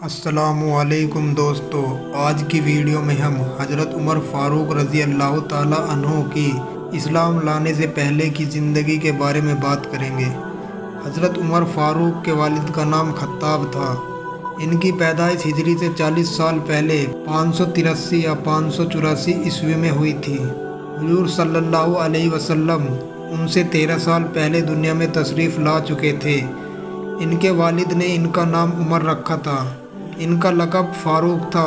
السلام علیکم دوستو، آج کی ویڈیو میں ہم حضرت عمر فاروق رضی اللہ تعالیٰ عنہ کی اسلام لانے سے پہلے کی زندگی کے بارے میں بات کریں گے۔ حضرت عمر فاروق کے والد کا نام خطاب تھا۔ ان کی پیدائش ہجری سے 40 سال پہلے 583 یا 584 عیسوی میں ہوئی تھی۔ حضور صلی اللہ علیہ وسلم ان سے 13 سال پہلے دنیا میں تشریف لا چکے تھے۔ ان کے والد نے ان کا نام عمر رکھا تھا۔ ان کا لقب فاروق تھا،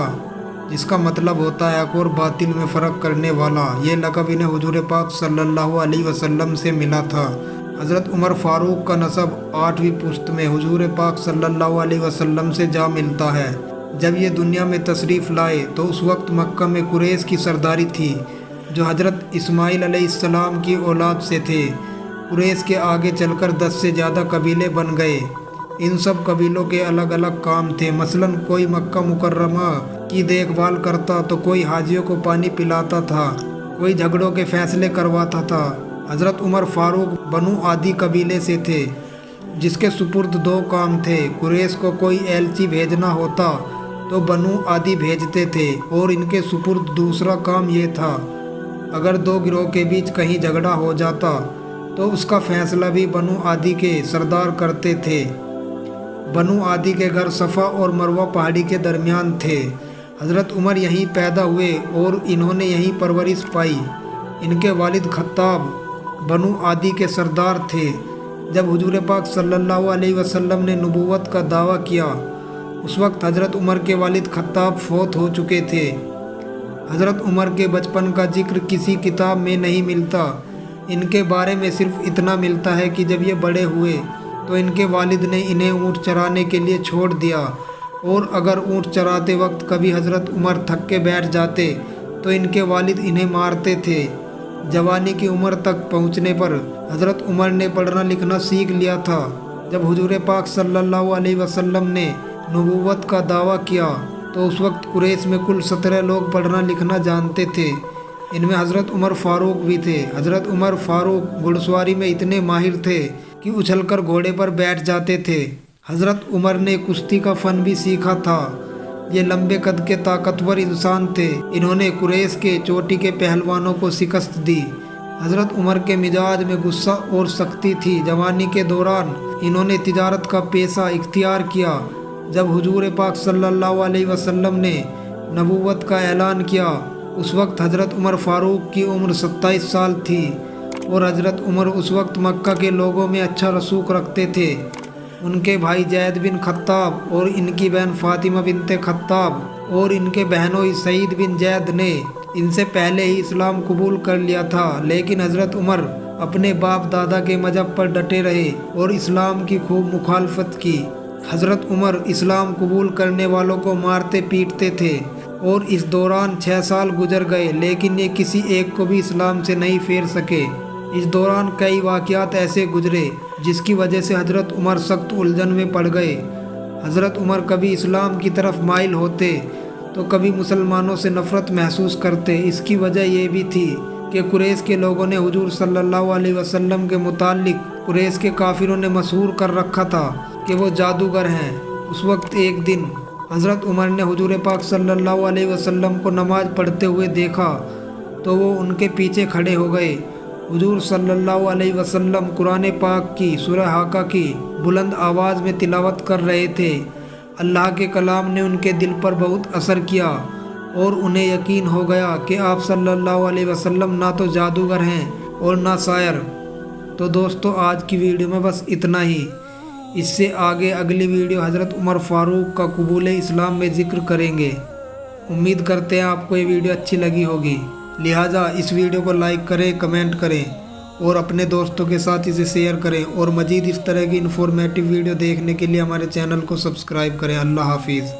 جس کا مطلب ہوتا ہے حق اور باطل میں فرق کرنے والا۔ یہ لقب انہیں حضور پاک صلی اللہ علیہ وسلم سے ملا تھا۔ حضرت عمر فاروق کا نسب 8ویں پشت میں حضور پاک صلی اللہ علیہ وسلم سے جا ملتا ہے۔ جب یہ دنیا میں تشریف لائے تو اس وقت مکہ میں قریش کی سرداری تھی، جو حضرت اسماعیل علیہ السلام کی اولاد سے تھے۔ قریش کے آگے چل کر 10 سے زیادہ قبیلے بن گئے۔ ان سب قبیلوں کے الگ الگ کام تھے۔ مثلاً کوئی مکہ مکرمہ کی دیکھ بھال کرتا تو کوئی حاجیوں کو پانی پلاتا تھا، کوئی جھگڑوں کے فیصلے کرواتا تھا۔ حضرت عمر فاروق بنو عادی قبیلے سے تھے، جس کے سپرد 2 کام تھے۔ قریش کو کوئی ایلچی بھیجنا ہوتا تو بنو عادی بھیجتے تھے، اور ان کے سپرد دوسرا کام یہ تھا، اگر 2 گروہ کے بیچ کہیں جھگڑا ہو جاتا تو اس کا فیصلہ بھی بنو عادی کے سردار کرتے تھے۔ بنو عادی کے گھر صفا اور مروہ پہاڑی کے درمیان تھے۔ حضرت عمر یہیں پیدا ہوئے اور انہوں نے یہیں پرورش پائی۔ ان کے والد خطاب بنو عادی کے سردار تھے۔ جب حضور پاک صلی اللہ علیہ وسلم نے نبوت کا دعویٰ کیا، اس وقت حضرت عمر کے والد خطاب فوت ہو چکے تھے۔ حضرت عمر کے بچپن کا ذکر کسی کتاب میں نہیں ملتا۔ ان کے بارے میں صرف اتنا ملتا ہے کہ جب یہ بڑے ہوئے تو ان کے والد نے انہیں اونٹ چرانے کے لیے چھوڑ دیا، اور اگر اونٹ چراتے وقت کبھی حضرت عمر تھک کے بیٹھ جاتے تو ان کے والد انہیں مارتے تھے۔ جوانی کی عمر تک پہنچنے پر حضرت عمر نے پڑھنا لکھنا سیکھ لیا تھا۔ جب حضور پاک صلی اللہ علیہ وسلم نے نبوت کا دعویٰ کیا تو اس وقت قریش میں کل 17 لوگ پڑھنا لکھنا جانتے تھے۔ ان میں حضرت عمر فاروق بھی تھے۔ حضرت عمر فاروق گھڑ سواری میں اتنے ماہر تھے کہ اچھل کر گھوڑے پر بیٹھ جاتے تھے۔ حضرت عمر نے کشتی کا فن بھی سیکھا تھا۔ یہ لمبے قد کے طاقتور انسان تھے۔ انہوں نے قریش کے چوٹی کے پہلوانوں کو شکست دی۔ حضرت عمر کے مزاج میں غصہ اور سختی تھی۔ جوانی کے دوران انہوں نے تجارت کا پیشہ اختیار کیا۔ جب حضور پاک صلی اللہ علیہ وسلم نے نبوت کا اعلان کیا، اس وقت حضرت عمر فاروق کی عمر 27 سال تھی، اور حضرت عمر اس وقت مکہ کے لوگوں میں اچھا رسوخ رکھتے تھے۔ ان کے بھائی زید بن خطاب اور ان کی بہن فاطمہ بنت خطاب اور ان کے بہنوں سعید بن زید نے ان سے پہلے ہی اسلام قبول کر لیا تھا، لیکن حضرت عمر اپنے باپ دادا کے مذہب پر ڈٹے رہے اور اسلام کی خوب مخالفت کی۔ حضرت عمر اسلام قبول کرنے والوں کو مارتے پیٹتے تھے، اور اس دوران 6 سال گزر گئے، لیکن یہ کسی ایک کو بھی اسلام سے نہیں پھیر سکے۔ اس دوران کئی واقعات ایسے گزرے جس کی وجہ سے حضرت عمر سخت الجھن میں پڑ گئے۔ حضرت عمر کبھی اسلام کی طرف مائل ہوتے تو کبھی مسلمانوں سے نفرت محسوس کرتے۔ اس کی وجہ یہ بھی تھی کہ قریش کے لوگوں نے حضور صلی اللہ علیہ وسلم کے متعلق قریش کے کافروں نے مشہور کر رکھا تھا کہ وہ جادوگر ہیں۔ اس وقت ایک دن حضرت عمر نے حضور پاک صلی اللہ علیہ وسلم کو نماز پڑھتے ہوئے دیکھا تو وہ ان کے پیچھے کھڑے ہو گئے۔ حضور صلی اللہ علیہ وسلم قرآن پاک کی سورہ حاقہ کی بلند آواز میں تلاوت کر رہے تھے۔ اللہ کے کلام نے ان کے دل پر بہت اثر کیا، اور انہیں یقین ہو گیا کہ آپ صلی اللہ علیہ وسلم نہ تو جادوگر ہیں اور نہ شاعر۔ تو دوستو، آج کی ویڈیو میں بس اتنا ہی۔ اس سے آگے اگلی ویڈیو حضرت عمر فاروق کا قبول اسلام میں ذکر کریں گے۔ امید کرتے ہیں آپ کو یہ ویڈیو اچھی لگی ہوگی، لہٰذا اس ویڈیو کو لائک کریں، کمنٹ کریں اور اپنے دوستوں کے ساتھ اسے شیئر کریں، اور مزید اس طرح کی انفارمیٹیو ویڈیو دیکھنے کے لیے ہمارے چینل کو سبسکرائب کریں۔ اللہ حافظ۔